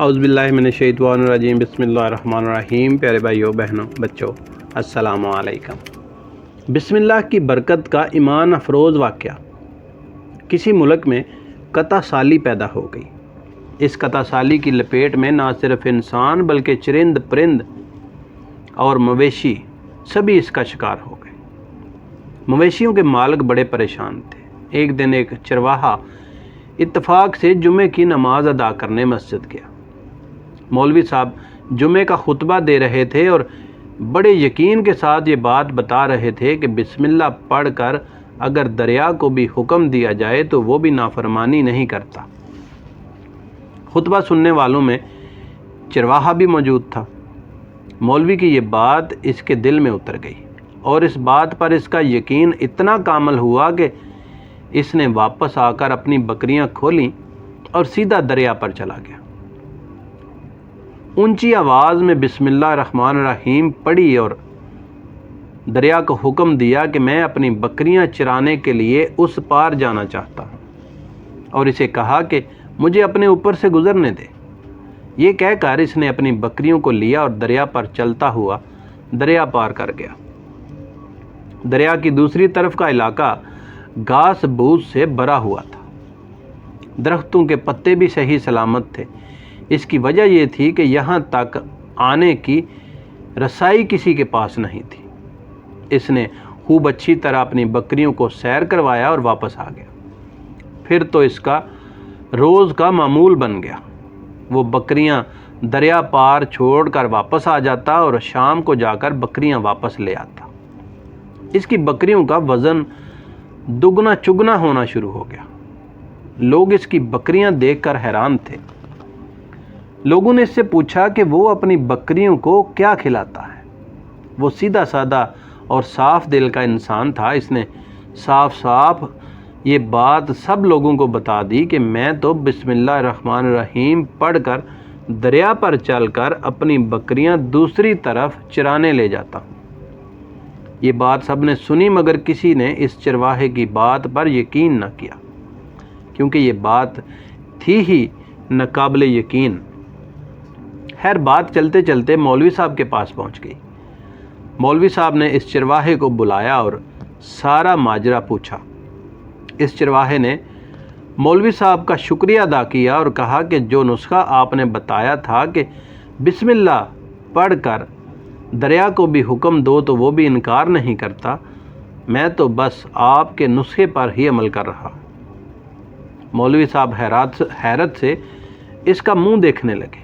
اعوذ باللہ من الشیطان الرجیم، بسم اللہ الرحمن الرحیم۔ پیارے بھائیوں بہنوں بچوں، السلام علیکم۔ بسم اللہ کی برکت کا ایمان افروز واقعہ۔ کسی ملک میں قطع سالی پیدا ہو گئی۔ اس قطع سالی کی لپیٹ میں نہ صرف انسان بلکہ چرند پرند اور مویشی سبھی اس کا شکار ہو گئے۔ مویشیوں کے مالک بڑے پریشان تھے۔ ایک دن ایک چرواہا اتفاق سے جمعے کی نماز ادا کرنے مسجد گیا۔ مولوی صاحب جمعے کا خطبہ دے رہے تھے اور بڑے یقین کے ساتھ یہ بات بتا رہے تھے کہ بسم اللہ پڑھ کر اگر دریا کو بھی حکم دیا جائے تو وہ بھی نافرمانی نہیں کرتا۔ خطبہ سننے والوں میں چرواہا بھی موجود تھا۔ مولوی کی یہ بات اس کے دل میں اتر گئی اور اس بات پر اس کا یقین اتنا کامل ہوا کہ اس نے واپس آ کر اپنی بکریاں کھولیں اور سیدھا دریا پر چلا گیا۔ اونچی آواز میں بسم اللہ الرحمن الرحیم پڑھی اور دریا کو حکم دیا کہ میں اپنی بکریاں چرانے کے لیے اس پار جانا چاہتا ہوں، اور اسے کہا کہ مجھے اپنے اوپر سے گزرنے دے۔ یہ کہہ کر اس نے اپنی بکریوں کو لیا اور دریا پر چلتا ہوا دریا پار کر گیا۔ دریا کی دوسری طرف کا علاقہ گھاس بھوس سے بھرا ہوا تھا۔ درختوں کے پتے بھی صحیح سلامت تھے۔ اس کی وجہ یہ تھی کہ یہاں تک آنے کی رسائی کسی کے پاس نہیں تھی۔ اس نے خوب اچھی طرح اپنی بکریوں کو سیر کروایا اور واپس آ گیا۔ پھر تو اس کا روز کا معمول بن گیا۔ وہ بکریاں دریا پار چھوڑ کر واپس آ جاتا اور شام کو جا کر بکریاں واپس لے آتا۔ اس کی بکریوں کا وزن دگنا چگنا ہونا شروع ہو گیا۔ لوگ اس کی بکریاں دیکھ کر حیران تھے۔ لوگوں نے اس سے پوچھا کہ وہ اپنی بکریوں کو کیا کھلاتا ہے۔ وہ سیدھا سادہ اور صاف دل کا انسان تھا۔ اس نے صاف صاف یہ بات سب لوگوں کو بتا دی کہ میں تو بسم اللہ الرحمن الرحیم پڑھ کر دریا پر چل کر اپنی بکریاں دوسری طرف چرانے لے جاتا ہوں۔ یہ بات سب نے سنی مگر کسی نے اس چرواہے کی بات پر یقین نہ کیا، کیونکہ یہ بات تھی ہی ناقابل یقین۔ خیر بات چلتے چلتے مولوی صاحب کے پاس پہنچ گئی۔ مولوی صاحب نے اس چرواہے کو بلایا اور سارا ماجرا پوچھا۔ اس چرواہے نے مولوی صاحب کا شکریہ ادا کیا اور کہا کہ جو نسخہ آپ نے بتایا تھا کہ بسم اللہ پڑھ کر دریا کو بھی حکم دو تو وہ بھی انکار نہیں کرتا، میں تو بس آپ کے نسخے پر ہی عمل کر رہا ہوں۔ مولوی صاحب حیرت سے اس کا منہ دیکھنے لگے۔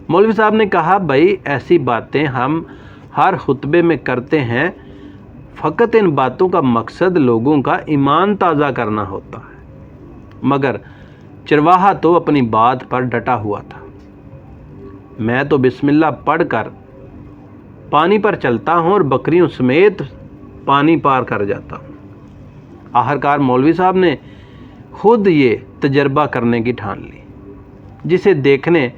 مولوی صاحب نے کہا بھائی ایسی باتیں ہم ہر خطبے میں کرتے ہیں، فقط ان باتوں کا مقصد لوگوں کا ایمان تازہ کرنا ہوتا ہے، مگر چرواہا تو اپنی بات پر ڈٹا ہوا تھا۔ میں تو بسم اللہ پڑھ کر پانی پر چلتا ہوں اور بکریوں سمیت پانی پار کر جاتا ہوں۔ آخرکار مولوی صاحب نے خود یہ تجربہ کرنے کی ٹھان لی، جسے دیکھنے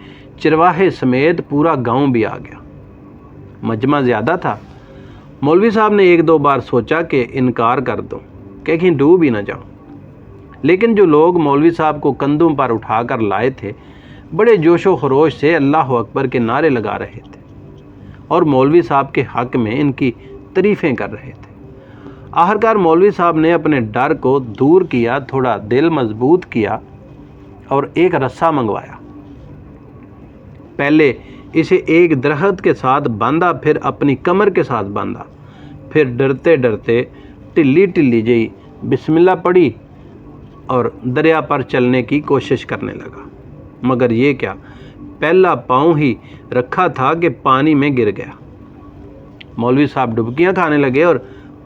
چرواہے سمیت پورا گاؤں بھی آ گیا۔ مجمع زیادہ تھا۔ مولوی صاحب نے ایک دو بار سوچا کہ انکار کر دوں، کہیں ڈوب ہی نہ جاؤں، لیکن جو لوگ مولوی صاحب کو کندھوں پر اٹھا کر لائے تھے بڑے جوش و خروش سے اللہ اکبر کے نعرے لگا رہے تھے اور مولوی صاحب کے حق میں ان کی تعریفیں کر رہے تھے۔ آخرکار مولوی صاحب نے اپنے ڈر کو دور کیا، تھوڑا دل مضبوط کیا اور ایک رسا منگوایا۔ پہلے اسے ایک درخت کے ساتھ باندھا، پھر اپنی کمر کے ساتھ باندھا، پھر ڈرتے ڈرتے ٹلی ٹلی جئی بسم اللہ پڑھی اور دریا پر چلنے کی کوشش کرنے لگا۔ مگر یہ کیا، پہلا پاؤں ہی رکھا تھا کہ پانی میں گر گیا۔ مولوی صاحب ڈبکیاں کھانے لگے اور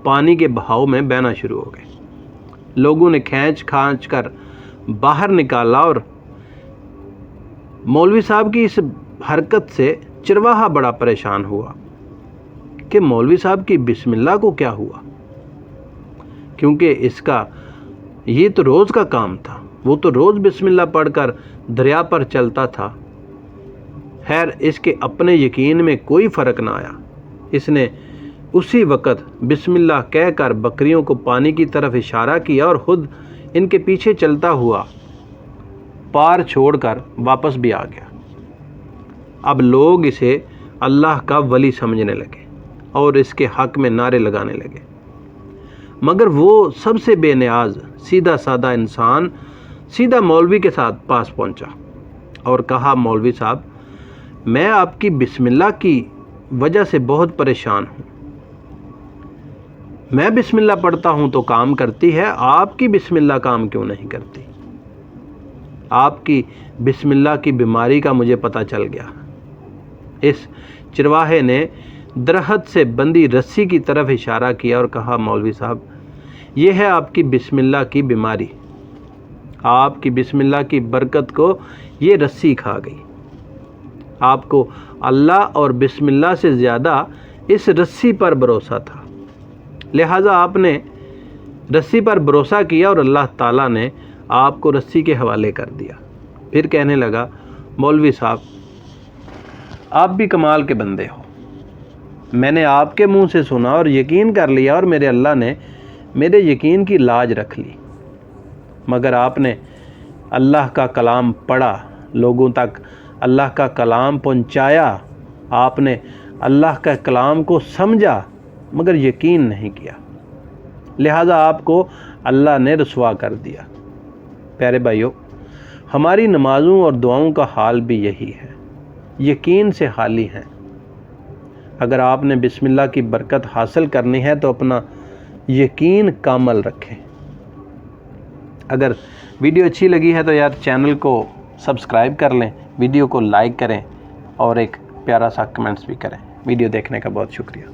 پانی کے بہاؤ میں بہنا شروع ہو گئے۔ لوگوں نے کھینچ کھانچ کر باہر نکالا اور مولوی صاحب کی اس حرکت سے چرواہا بڑا پریشان ہوا کہ مولوی صاحب کی بسم اللہ کو کیا ہوا، کیونکہ اس کا یہ تو روز کا کام تھا، وہ تو روز بسم اللہ پڑھ کر دریا پر چلتا تھا۔ خیر اس کے اپنے یقین میں کوئی فرق نہ آیا۔ اس نے اسی وقت بسم اللہ کہہ کر بکریوں کو پانی کی طرف اشارہ کیا اور خود ان کے پیچھے چلتا ہوا پار چھوڑ کر واپس بھی آ گیا۔ اب لوگ اسے اللہ کا ولی سمجھنے لگے اور اس کے حق میں نعرے لگانے لگے، مگر وہ سب سے بے نیاز سیدھا سادہ انسان سیدھا مولوی کے ساتھ پاس پہنچا اور کہا، مولوی صاحب، میں آپ کی بسم اللہ کی وجہ سے بہت پریشان ہوں۔ میں بسم اللہ پڑھتا ہوں تو کام کرتی ہے، آپ کی بسم اللہ کام کیوں نہیں کرتی؟ آپ کی بسم اللہ کی بیماری کا مجھے پتہ چل گیا۔ اس چرواہے نے درخت سے بندھی رسی کی طرف اشارہ کیا اور کہا، مولوی صاحب، یہ ہے آپ کی بسم اللہ کی بیماری۔ آپ کی بسم اللہ کی برکت کو یہ رسی کھا گئی۔ آپ کو اللہ اور بسم اللہ سے زیادہ اس رسی پر بھروسہ تھا، لہٰذا آپ نے رسی پر بھروسہ کیا اور اللہ تعالیٰ نے آپ کو رسی کے حوالے کر دیا۔ پھر کہنے لگا، مولوی صاحب، آپ بھی کمال کے بندے ہو۔ میں نے آپ کے منہ سے سنا اور یقین کر لیا، اور میرے اللہ نے میرے یقین کی لاج رکھ لی، مگر آپ نے اللہ کا کلام پڑھا، لوگوں تک اللہ کا کلام پہنچایا، آپ نے اللہ کا کلام کو سمجھا مگر یقین نہیں کیا، لہذا آپ کو اللہ نے رسوا کر دیا۔ پیارے بھائیو، ہماری نمازوں اور دعاؤں کا حال بھی یہی ہے، یقین سے خالی ہیں۔ اگر آپ نے بسم اللہ کی برکت حاصل کرنی ہے تو اپنا یقین کامل رکھیں۔ اگر ویڈیو اچھی لگی ہے تو یار چینل کو سبسکرائب کر لیں، ویڈیو کو لائک کریں اور ایک پیارا سا کمنٹس بھی کریں۔ ویڈیو دیکھنے کا بہت شکریہ۔